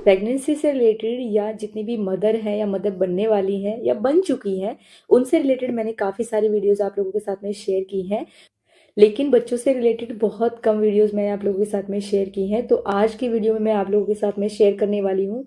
Pregnancy से related या जितनी भी मदर है या मदर बनने वाली है या बन चुकी हैं, उनसे रिलेटेड मैंने काफ़ी सारी वीडियोस आप लोगों के साथ में शेयर की हैं। लेकिन बच्चों से रिलेटेड बहुत कम वीडियोस मैंने आप लोगों के साथ में शेयर की हैं। तो आज की वीडियो में मैं आप लोगों के साथ में शेयर करने वाली हूँ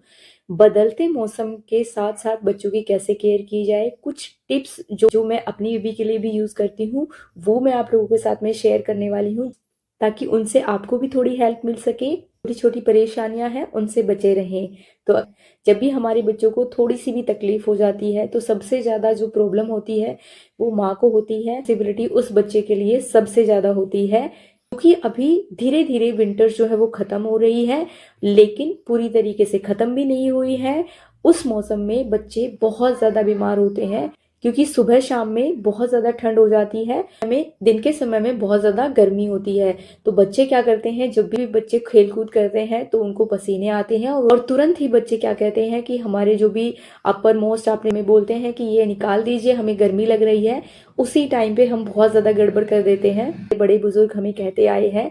बदलते मौसम के साथ साथ बच्चों की कैसे केयर की जाए। कुछ टिप्स जो मैं अपनी बेबी के लिए भी यूज़ करती हूँ, वो मैं आप लोगों के साथ में शेयर करने वाली हूँ, ताकि उनसे आपको भी थोड़ी हेल्प मिल सके। छोटी छोटी परेशानियां हैं, उनसे बचे रहें। तो जब भी हमारे बच्चों को थोड़ी सी भी तकलीफ हो जाती है, तो सबसे ज़्यादा जो प्रॉब्लम होती है वो माँ को होती है। रिस्पॉन्सिबिलिटी उस बच्चे के लिए सबसे ज़्यादा होती है, क्योंकि अभी धीरे धीरे विंटर जो है वो ख़त्म हो रही है, लेकिन पूरी तरीके से ख़त्म भी नहीं हुई है। उस मौसम में बच्चे बहुत ज़्यादा बीमार होते हैं, क्योंकि सुबह शाम में बहुत ज़्यादा ठंड हो जाती है, हमें दिन के समय में बहुत ज़्यादा गर्मी होती है। तो बच्चे क्या करते हैं, जब भी बच्चे खेल कूद करते हैं तो उनको पसीने आते हैं, और तुरंत ही बच्चे क्या कहते हैं कि हमारे जो भी अपर मोस्ट आपने में बोलते हैं कि ये निकाल दीजिए, हमें गर्मी लग रही है। उसी टाइम पे हम बहुत ज़्यादा गड़बड़ कर देते हैं। बड़े बुजुर्ग हमें कहते आए हैं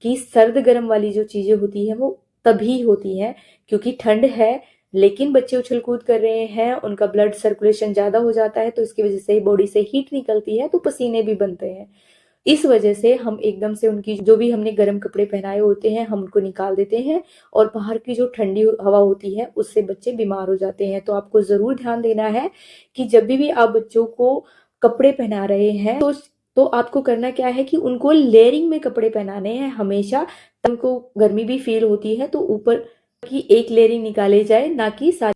कि सर्द गर्म वाली जो चीज़ें होती हैं वो तभी होती हैं क्योंकि ठंड है, लेकिन बच्चे उछल कूद कर रहे हैं, उनका ब्लड सर्कुलेशन ज़्यादा हो जाता है, तो इसकी वजह से बॉडी से हीट निकलती है, तो पसीने भी बनते हैं। इस वजह से हम एकदम से उनकी जो भी हमने गर्म कपड़े पहनाए होते हैं हम उनको निकाल देते हैं, और बाहर की जो ठंडी हवा होती है उससे बच्चे बीमार हो जाते हैं। तो आपको ज़रूर ध्यान देना है कि जब भी आप बच्चों को कपड़े पहना रहे हैं तो आपको करना क्या है कि उनको लेयरिंग में कपड़े पहनाने हैं हमेशा। उनको गर्मी भी फील होती है तो ऊपर की एक लेयरिंग निकाले जाए, ना कि सारी,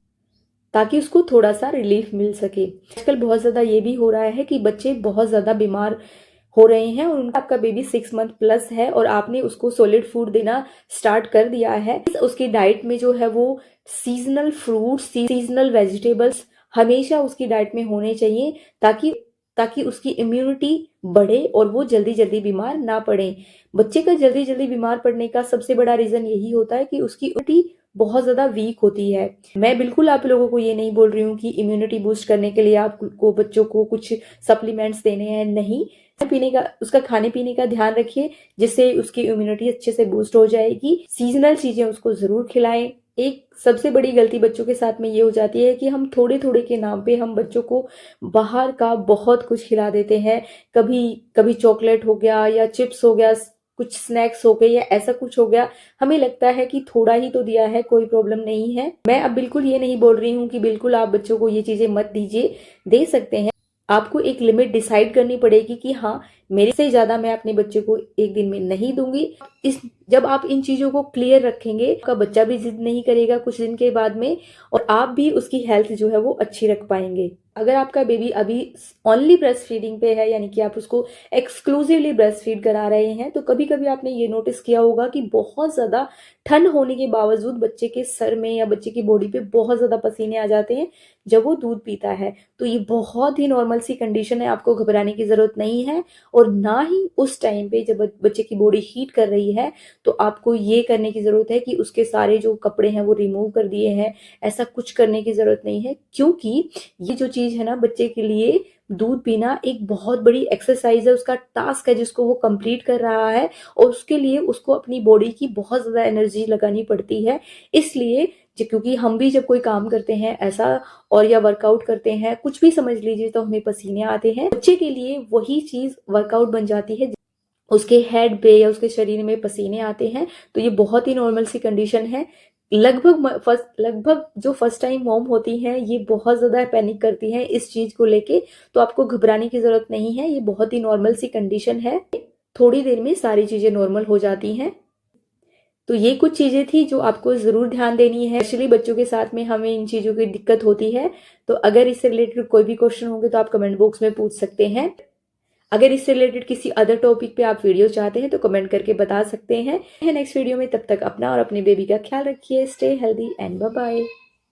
ताकि उसको थोड़ा सा रिलीफ मिल सके। आजकल बहुत ज़्यादा ये भी हो रहा है कि बच्चे बहुत ज़्यादा बीमार हो रहे हैं, और उनका आपका बेबी 6 मंथ प्लस है और आपने उसको सॉलिड फूड देना स्टार्ट कर दिया है। उसकी डाइट में जो है वो सीजनल फ्रूट्स, सीजनल वेजिटेबल्स हमेशा उसकी डाइट में होने चाहिए, ताकि ताकि उसकी इम्यूनिटी बढ़े और वो जल्दी जल्दी बीमार ना पड़े। बच्चे का जल्दी जल्दी बीमार पड़ने का सबसे बड़ा रीजन यही होता है कि उसकी इम्यूनिटी बहुत ज्यादा वीक होती है। मैं बिल्कुल आप लोगों को ये नहीं बोल रही हूँ कि इम्यूनिटी बूस्ट करने के लिए आपको बच्चों को कुछ सप्लीमेंट्स देने हैं, नहीं। पीने का, उसका खाने पीने का ध्यान रखिए, जिससे उसकी इम्यूनिटी अच्छे से बूस्ट हो जाएगी। सीजनल चीजें उसको जरूर खिलाएं। एक सबसे बड़ी गलती बच्चों के साथ में ये हो जाती है कि हम थोड़े थोड़े के नाम पे हम बच्चों को बाहर का बहुत कुछ खिला देते हैं। कभी कभी चॉकलेट हो गया या चिप्स हो गया, कुछ स्नैक्स हो गए या ऐसा कुछ हो गया, हमें लगता है कि थोड़ा ही तो दिया है, कोई प्रॉब्लम नहीं है। मैं अब बिल्कुल ये नहीं बोल रही हूँ कि बिल्कुल आप बच्चों को ये चीजें मत दीजिए, दे सकते हैं। आपको एक लिमिट डिसाइड करनी पड़ेगी कि हाँ, मेरे से ज्यादा मैं अपने बच्चे को एक दिन में नहीं दूंगी। जब आप इन चीजों को क्लियर रखेंगे, आपका बच्चा भी जिद नहीं करेगा कुछ दिन के बाद में, और आप भी उसकी हेल्थ जो है वो अच्छी रख पाएंगे। अगर आपका बेबी अभी ओनली ब्रेस्ट फीडिंग पे है, यानी कि आप उसको एक्सक्लूसिवली ब्रेस्ट फीड करा रहे हैं, तो कभी कभी आपने ये नोटिस किया होगा कि बहुत ज्यादा ठंड होने के बावजूद बच्चे के सर में या बच्चे की बॉडी पे बहुत ज्यादा पसीने आ जाते हैं जब वो दूध पीता है। तो ये बहुत ही नॉर्मल सी कंडीशन है, आपको घबराने की जरूरत नहीं है। और ना ही उस टाइम पे जब बच्चे की बॉडी हीट कर रही है तो आपको ये करने की जरूरत है कि उसके सारे जो कपड़े हैं वो रिमूव कर दिए हैं। ऐसा कुछ करने की जरूरत नहीं है, क्योंकि ये जो चीज है ना, बच्चे के लिए दूध पीना एक बहुत बड़ी एक्सरसाइज है, उसका टास्क है जिसको वो कंप्लीट कर रहा है, और उसके लिए उसको अपनी बॉडी की बहुत ज्यादा एनर्जी लगानी पड़ती है। इसलिए क्योंकि हम भी जब कोई काम करते हैं ऐसा, और या वर्कआउट करते हैं, कुछ भी समझ लीजिए, तो हमें पसीने आते हैं। बच्चे के लिए वही चीज वर्कआउट बन जाती है, उसके हेड पे या उसके शरीर में पसीने आते हैं। तो ये बहुत ही नॉर्मल सी कंडीशन है। लगभग जो फर्स्ट टाइम मॉम होती हैं ये बहुत ज्यादा पैनिक करती हैं इस चीज को लेके, तो आपको घबराने की जरूरत नहीं है। ये बहुत ही नॉर्मल सी कंडीशन है, थोड़ी देर में सारी चीजें नॉर्मल हो जाती हैं। तो ये कुछ चीजें थी जो आपको जरूर ध्यान देनी है, एक्चुअली बच्चों के साथ में हमें इन चीजों की दिक्कत होती है। तो अगर इससे रिलेटेड कोई भी क्वेश्चन होंगे तो आप कमेंट बॉक्स में पूछ सकते हैं। अगर इससे रिलेटेड किसी अदर टॉपिक पे आप वीडियो चाहते हैं तो कमेंट करके बता सकते हैं। नेक्स्ट वीडियो में, तब तक अपना और अपने बेबी का ख्याल रखिए। Stay healthy and bye bye.